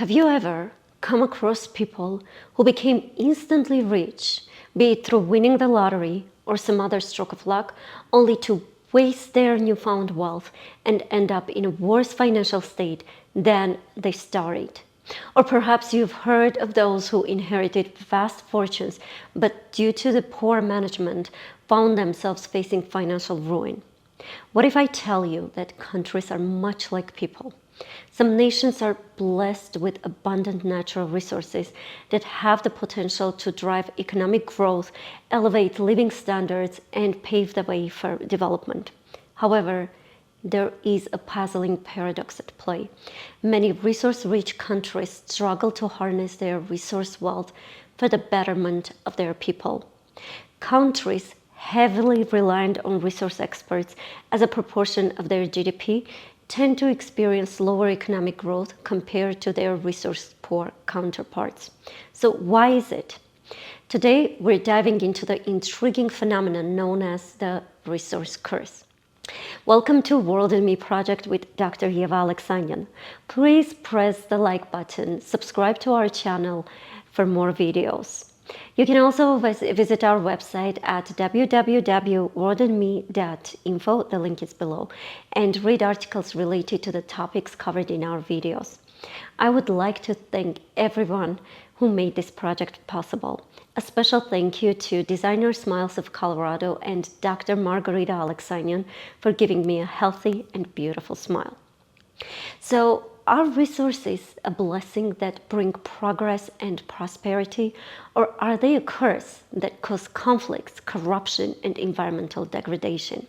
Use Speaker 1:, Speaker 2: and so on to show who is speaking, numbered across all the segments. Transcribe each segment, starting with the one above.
Speaker 1: Have you ever come across people who became instantly rich, be it through winning the lottery or some other stroke of luck, only to waste their newfound wealth and end up in a worse financial state than they started? Or perhaps you've heard of those who inherited vast fortunes, but due to the poor management, found themselves facing financial ruin. What if I tell you that countries are much like people? Some nations are blessed with abundant natural resources that have the potential to drive economic growth, elevate living standards, and pave the way for development. However, there is a puzzling paradox at play. Many resource-rich countries struggle to harness their resource wealth for the betterment of their people. Countries heavily reliant on resource experts as a proportion of their GDP tend to experience lower economic growth compared to their resource-poor counterparts. So why is it? Today, we're diving into the intriguing phenomenon known as the resource curse. Welcome to World in Me project with Dr. Eva Alexanian. Please press the like button, subscribe to our channel for more videos. You can also visit our website at www.worldinme.info, the link is below, and read articles related to the topics covered in our videos. I would like to thank everyone who made this project possible. A special thank you to Designer Smiles of Colorado and Dr. Margarita Alexanian for giving me a healthy and beautiful smile. So, are resources a blessing that bring progress and prosperity, or are they a curse that cause conflicts, corruption, and environmental degradation?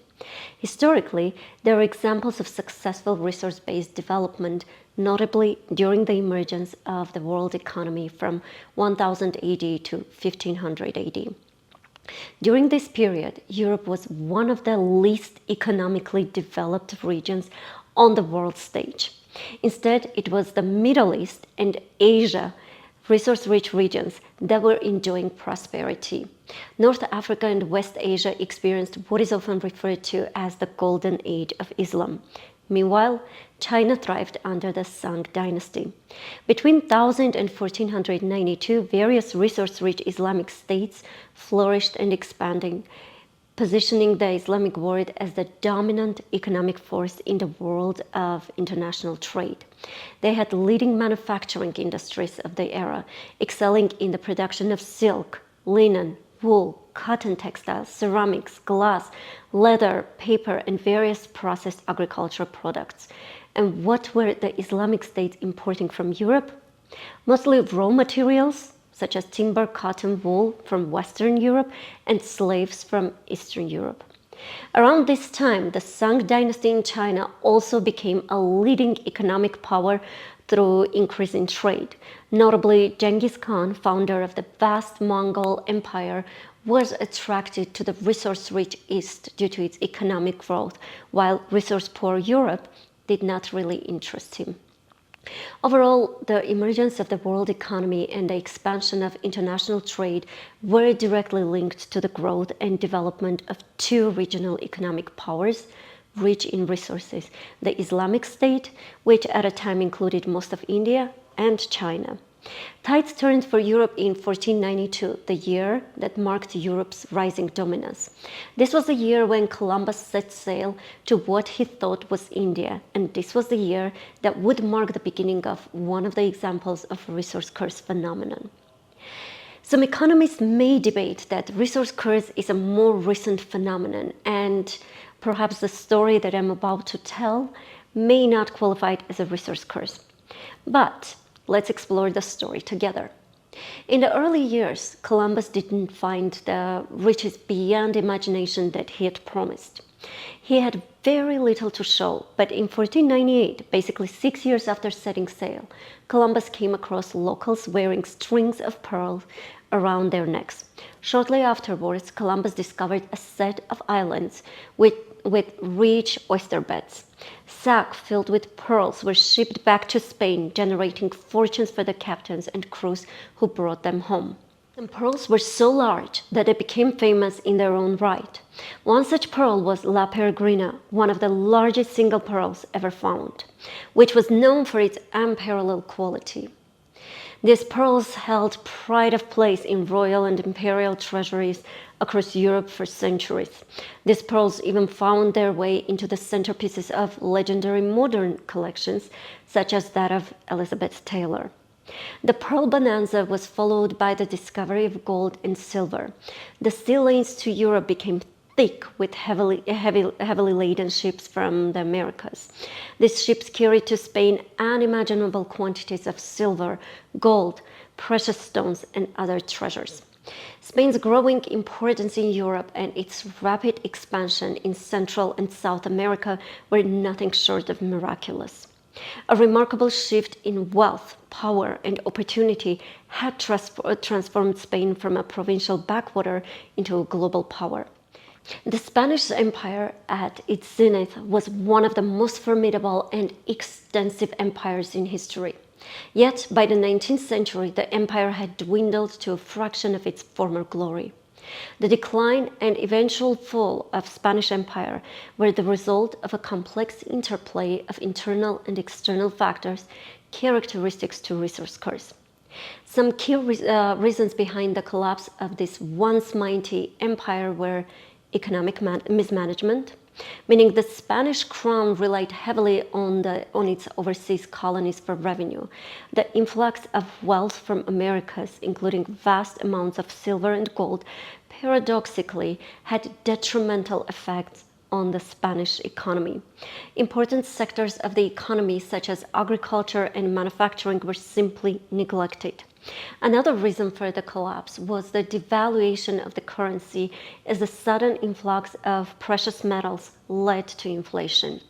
Speaker 1: Historically, there are examples of successful resource-based development, notably during the emergence of the world economy from 1000 AD to 1500 AD. During this period, Europe was one of the least economically developed regions on the world stage. Instead, it was the Middle East and Asia, resource-rich regions, that were enjoying prosperity. North Africa and West Asia experienced what is often referred to as the Golden Age of Islam. Meanwhile, China thrived under the Song dynasty. Between 1000 and 1492, various resource-rich Islamic states flourished and expanding, positioning the Islamic world as the dominant economic force in the world of international trade. They had leading manufacturing industries of the era, excelling in the production of silk, linen, wool, cotton textiles, ceramics, glass, leather, paper, and various processed agricultural products. And what were the Islamic states importing from Europe? Mostly raw materials, such as timber, cotton, wool from Western Europe, and slaves from Eastern Europe. Around this time, the Song dynasty in China also became a leading economic power through increase in trade. Notably, Genghis Khan, founder of the vast Mongol Empire, was attracted to the resource-rich East due to its economic growth, while resource-poor Europe did not really interest him. Overall, the emergence of the world economy and the expansion of international trade were directly linked to the growth and development of two regional economic powers rich in resources: the Islamic State, which at a time included most of India, and China. Tides turned for Europe in 1492, the year that marked Europe's rising dominance. This was the year when Columbus set sail to what he thought was India, and this was the year that would mark the beginning of one of the examples of resource curse phenomenon. Some economists may debate that resource curse is a more recent phenomenon, and perhaps the story that I'm about to tell may not qualify as a resource curse. But let's explore the story together. In the early years, Columbus didn't find the riches beyond imagination that he had promised. He had very little to show, but in 1498, basically 6 years after setting sail, Columbus came across locals wearing strings of pearls around their necks. Shortly afterwards, Columbus discovered a set of islands with rich oyster beds. Sacks filled with pearls were shipped back to Spain, generating fortunes for the captains and crews who brought them home. The pearls were so large that they became famous in their own right. One such pearl was La Peregrina, one of the largest single pearls ever found, which was known for its unparalleled quality. These pearls held pride of place in royal and imperial treasuries across Europe for centuries. These pearls even found their way into the centerpieces of legendary modern collections, such as that of Elizabeth Taylor. The pearl bonanza was followed by the discovery of gold and silver. The sea lanes to Europe became thick with heavily laden ships from the Americas. These ships carried to Spain unimaginable quantities of silver, gold, precious stones, and other treasures. Spain's growing importance in Europe and its rapid expansion in Central and South America were nothing short of miraculous. A remarkable shift in wealth, power, and opportunity had transformed Spain from a provincial backwater into a global power. The Spanish Empire at its zenith was one of the most formidable and extensive empires in history. Yet, by the 19th century, the empire had dwindled to a fraction of its former glory. The decline and eventual fall of Spanish Empire were the result of a complex interplay of internal and external factors characteristics to resource curse. Some key reasons behind the collapse of this once mighty empire were economic mismanagement, meaning the Spanish crown relied heavily on its overseas colonies for revenue. The influx of wealth from Americas, including vast amounts of silver and gold, paradoxically had detrimental effects on the Spanish economy. Important sectors of the economy, such as agriculture and manufacturing, were simply neglected. Another reason for the collapse was the devaluation of the currency as the sudden influx of precious metals led to inflation.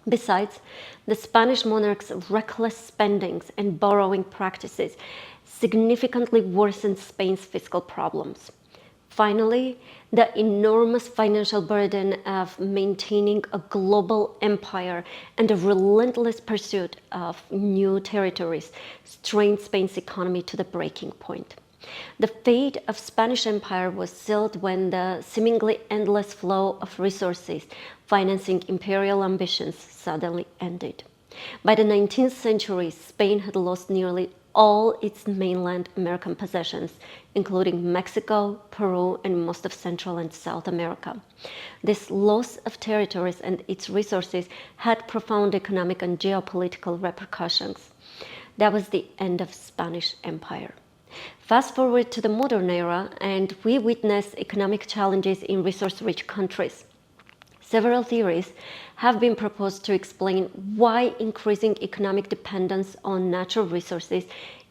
Speaker 1: Besides, the Spanish monarch's reckless spendings and borrowing practices significantly worsened Spain's fiscal problems. Finally, the enormous financial burden of maintaining a global empire and the relentless pursuit of new territories strained Spain's economy to the breaking point. The fate of Spanish Empire was sealed when the seemingly endless flow of resources financing imperial ambitions suddenly ended. By the 19th century, Spain had lost nearly all its mainland American possessions, including Mexico, Peru, and most of Central and South America. This loss of territories and its resources had profound economic and geopolitical repercussions. That was the end of Spanish Empire. Fast forward to the modern era, and we witness economic challenges in resource-rich countries. Several theories have been proposed to explain why increasing economic dependence on natural resources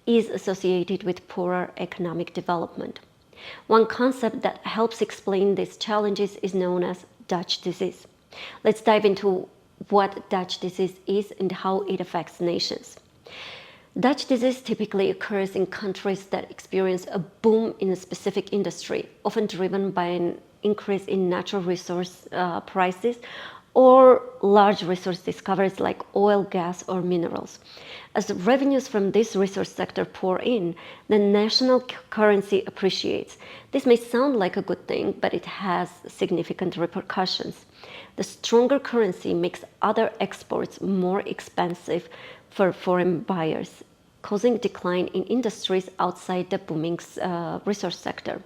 Speaker 1: is associated with poorer economic development. One concept that helps explain these challenges is known as Dutch disease. Let's dive into what Dutch disease is and how it affects nations. Dutch disease typically occurs in countries that experience a boom in a specific industry, often driven by an increase in natural resource prices or large resource discoveries like oil, gas, or minerals. As revenues from this resource sector pour in, the national currency appreciates. This may sound like a good thing, but it has significant repercussions. The stronger currency makes other exports more expensive for foreign buyers, causing decline in industries outside the booming resource sector.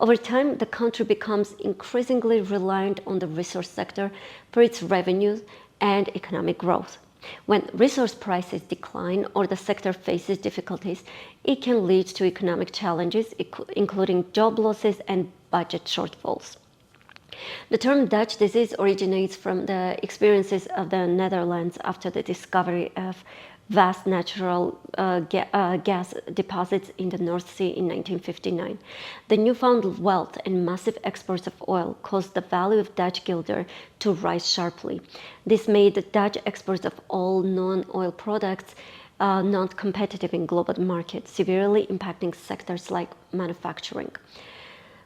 Speaker 1: Over time, the country becomes increasingly reliant on the resource sector for its revenues and economic growth. When resource prices decline or the sector faces difficulties, it can lead to economic challenges, including job losses and budget shortfalls. The term Dutch disease originates from the experiences of the Netherlands after the discovery of vast natural gas deposits in the North Sea in 1959. The newfound wealth and massive exports of oil caused the value of Dutch guilder to rise sharply. This made the Dutch exports of all non-oil products not competitive in global markets, severely impacting sectors like manufacturing.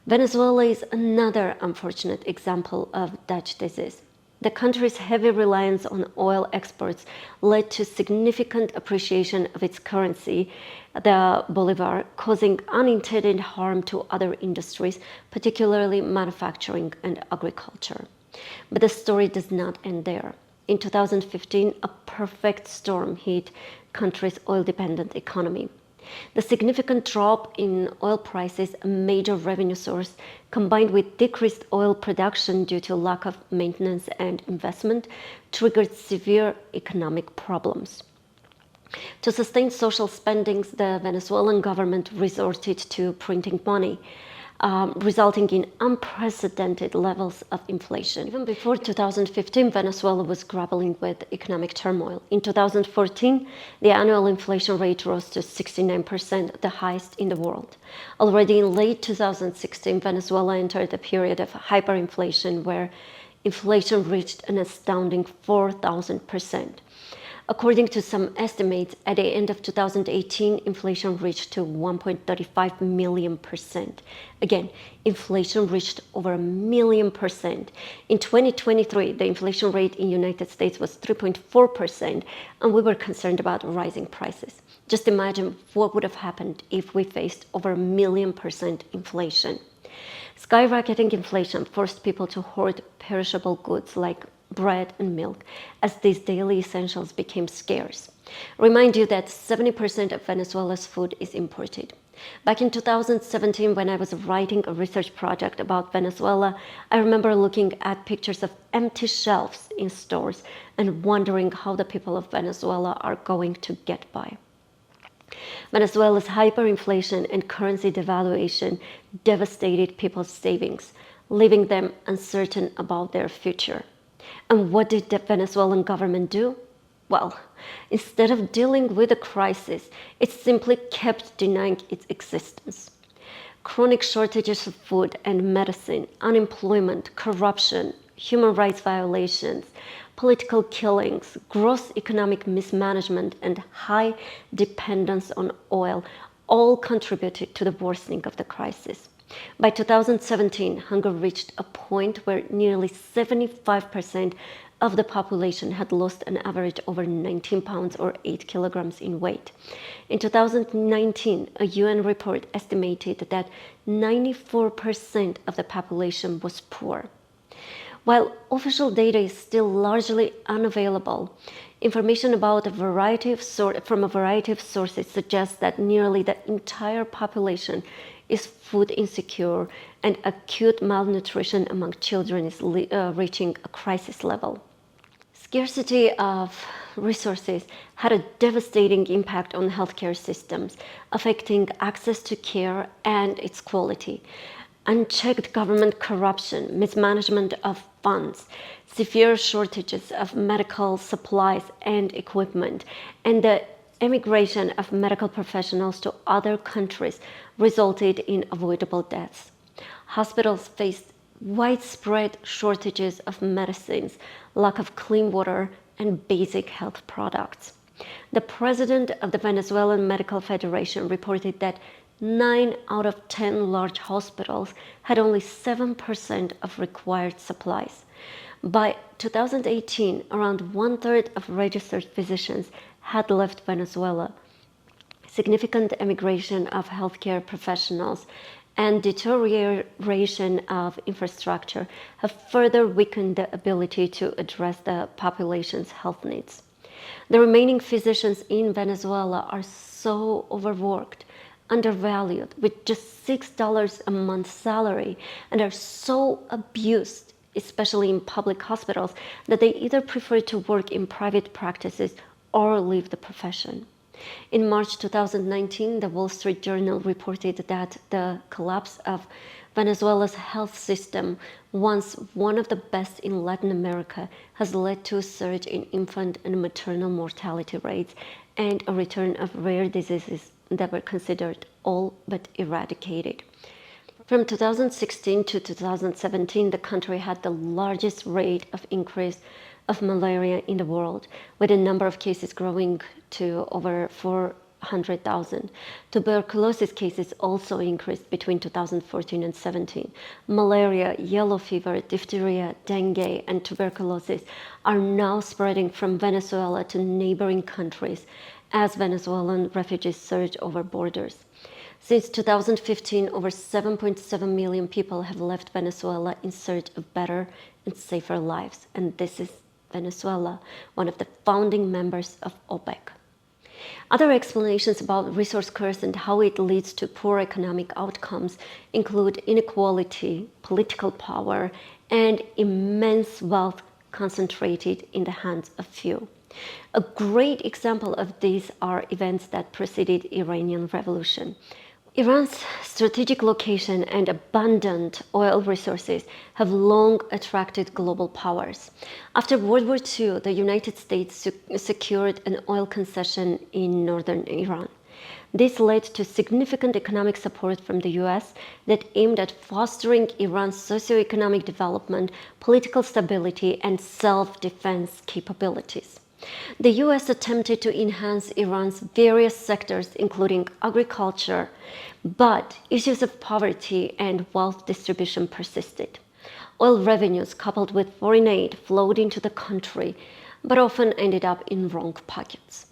Speaker 1: Venezuela is another unfortunate example of Dutch disease. The country's heavy reliance on oil exports led to significant appreciation of its currency, the bolivar, causing unintended harm to other industries, particularly manufacturing and agriculture. But the story does not end there. In 2015, a perfect storm hit the country's oil-dependent economy. The significant drop in oil prices, a major revenue source, combined with decreased oil production due to lack of maintenance and investment, triggered severe economic problems. To sustain social spendings, the Venezuelan government resorted to printing money, resulting in unprecedented levels of inflation. Even before 2015, Venezuela was grappling with economic turmoil. In 2014, the annual inflation rate rose to 69%, the highest in the world. Already in late 2016, Venezuela entered a period of hyperinflation where inflation reached an astounding 4,000%. According to some estimates, at the end of 2018, inflation reached to 1.35 million percent. Again, inflation reached over 1,000,000%. In 2023, the inflation rate in the United States was 3.4%, and we were concerned about rising prices. Just imagine what would have happened if we faced over 1,000,000% inflation. Skyrocketing inflation forced people to hoard perishable goods like bread and milk, as these daily essentials became scarce. Remind you that 70% of Venezuela's food is imported. Back in 2017, when I was writing a research project about Venezuela, I remember looking at pictures of empty shelves in stores and wondering how the people of Venezuela are going to get by. Venezuela's hyperinflation and currency devaluation devastated people's savings, leaving them uncertain about their future. And what did the Venezuelan government do? Well, instead of dealing with the crisis, it simply kept denying its existence. Chronic shortages of food and medicine, unemployment, corruption, human rights violations, political killings, gross economic mismanagement, and high dependence on oil all contributed to the worsening of the crisis. By 2017, hunger reached a point where nearly 75% of the population had lost an average over 19 pounds or 8 kilograms in weight. In 2019, a UN report estimated that 94% of the population was poor. While official data is still largely unavailable, information about from a variety of sources suggests that nearly the entire population is food insecure, and acute malnutrition among children is reaching a crisis level. Scarcity of resources had a devastating impact on healthcare systems, affecting access to care and its quality. Unchecked government corruption, mismanagement of funds, severe shortages of medical supplies and equipment, and the emigration of medical professionals to other countries resulted in avoidable deaths. Hospitals faced widespread shortages of medicines, lack of clean water, and basic health products. The president of the Venezuelan Medical Federation reported that 9 out of 10 large hospitals had only 7% of required supplies. By 2018, around one-third of registered physicians had left Venezuela. Significant emigration of healthcare professionals and deterioration of infrastructure have further weakened the ability to address the population's health needs. The remaining physicians in Venezuela are so overworked, undervalued, with just $6 a month salary, and are so abused, especially in public hospitals, that they either prefer to work in private practices or leave the profession. In March 2019, the Wall Street Journal reported that the collapse of Venezuela's health system, once one of the best in Latin America, has led to a surge in infant and maternal mortality rates and a return of rare diseases that were considered all but eradicated. From 2016 to 2017, the country had the largest rate of increase of malaria in the world, with the number of cases growing to over 400,000. Tuberculosis cases also increased between 2014 and 17. Malaria, yellow fever, diphtheria, dengue, and tuberculosis are now spreading from Venezuela to neighboring countries as Venezuelan refugees surge over borders. Since 2015, over 7.7 million people have left Venezuela in search of better and safer lives, and this is Venezuela, one of the founding members of OPEC. Other explanations about resource curse and how it leads to poor economic outcomes include inequality, political power, and immense wealth concentrated in the hands of few. A great example of these are events that preceded Iranian Revolution. Iran's strategic location and abundant oil resources have long attracted global powers. After World War II, the United States secured an oil concession in northern Iran. This led to significant economic support from the US that aimed at fostering Iran's socioeconomic development, political stability, and self-defense capabilities. The US attempted to enhance Iran's various sectors, including agriculture, but issues of poverty and wealth distribution persisted. Oil revenues coupled with foreign aid flowed into the country, but often ended up in wrong pockets.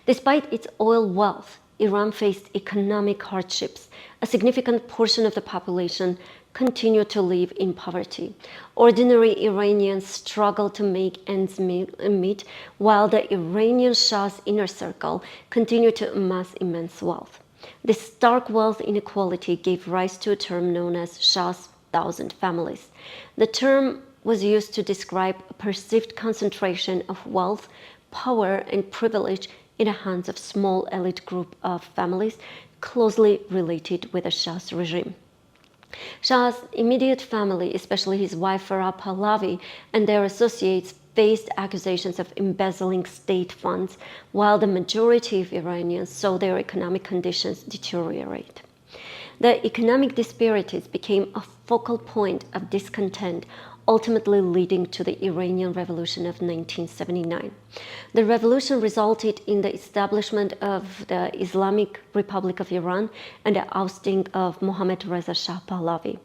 Speaker 1: Despite its oil wealth, Iran faced economic hardships. A significant portion of the population continued to live in poverty. Ordinary Iranians struggled to make ends meet, while the Iranian Shah's inner circle continued to amass immense wealth. This stark wealth inequality gave rise to a term known as Shah's thousand families. The term was used to describe a perceived concentration of wealth, power, and privilege in the hands of a small elite group of families closely related with the Shah's regime. Shah's immediate family, especially his wife Farah Pahlavi and their associates, faced accusations of embezzling state funds, while the majority of Iranians saw their economic conditions deteriorate. The economic disparities became a focal point of discontent, ultimately leading to the Iranian Revolution of 1979. The revolution resulted in the establishment of the Islamic Republic of Iran and the ousting of Mohammad Reza Shah Pahlavi.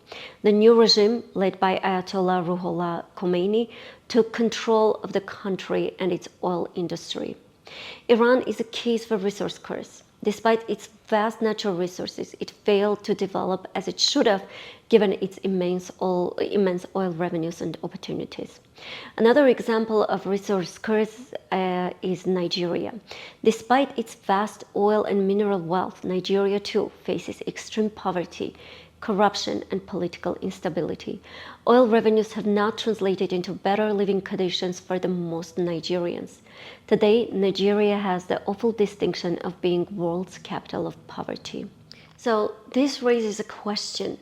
Speaker 1: The new regime, led by Ayatollah Ruhollah Khomeini, took control of the country and its oil industry. Iran is a case for resource curse. Despite its vast natural resources, it failed to develop as it should have, given its immense oil revenues and opportunities. Another example of resource curse is Nigeria. Despite its vast oil and mineral wealth, Nigeria too faces extreme poverty, corruption, and political instability. Oil revenues have not translated into better living conditions for the most Nigerians. Today, Nigeria has the awful distinction of being world's capital of poverty. So this raises a question.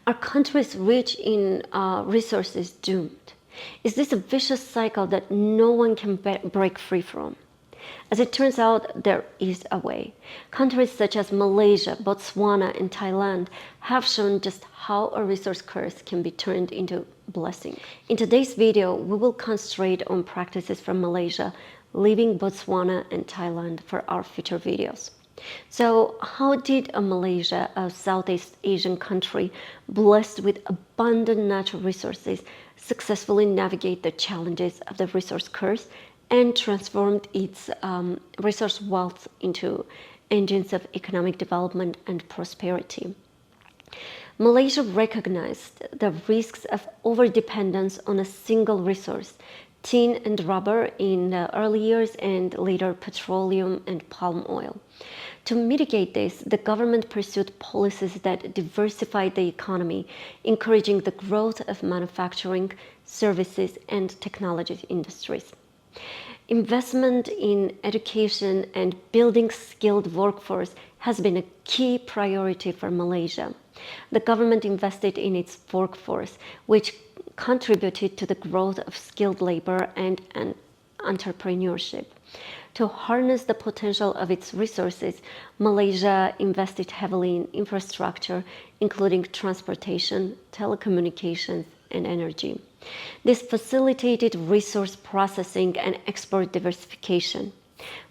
Speaker 1: Are countries rich in resources doomed? Is this a vicious cycle that no one can break free from? As it turns out, there is a way. Countries such as Malaysia, Botswana, and Thailand have shown just how a resource curse can be turned into blessing. In today's video, we will concentrate on practices from Malaysia, leaving Botswana and Thailand for our future videos. So how did Malaysia, a Southeast Asian country blessed with abundant natural resources, successfully navigate the challenges of the resource curse and transformed its resource wealth into engines of economic development and prosperity? Malaysia recognized the risks of overdependence on a single resource, tin and rubber in the early years, and later petroleum and palm oil. To mitigate this, the government pursued policies that diversified the economy, encouraging the growth of manufacturing, services, and technology industries. Investment in education and building skilled workforce has been a key priority for Malaysia. The government invested in its workforce, which contributed to the growth of skilled labor and entrepreneurship. To harness the potential of its resources, Malaysia invested heavily in infrastructure, including transportation, telecommunications, and energy. This facilitated resource processing and export diversification.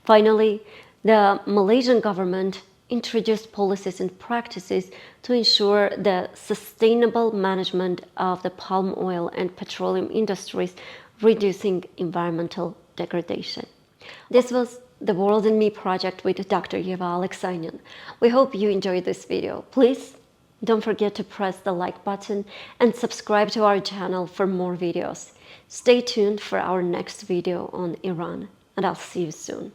Speaker 1: Finally, the Malaysian government introduced policies and practices to ensure the sustainable management of the palm oil and petroleum industries, reducing environmental degradation. This was the World in Me project with Dr. Eva Alexanian. We hope you enjoyed this video. Please don't forget to press the like button and subscribe to our channel for more videos. Stay tuned for our next video on Iran, and I'll see you soon.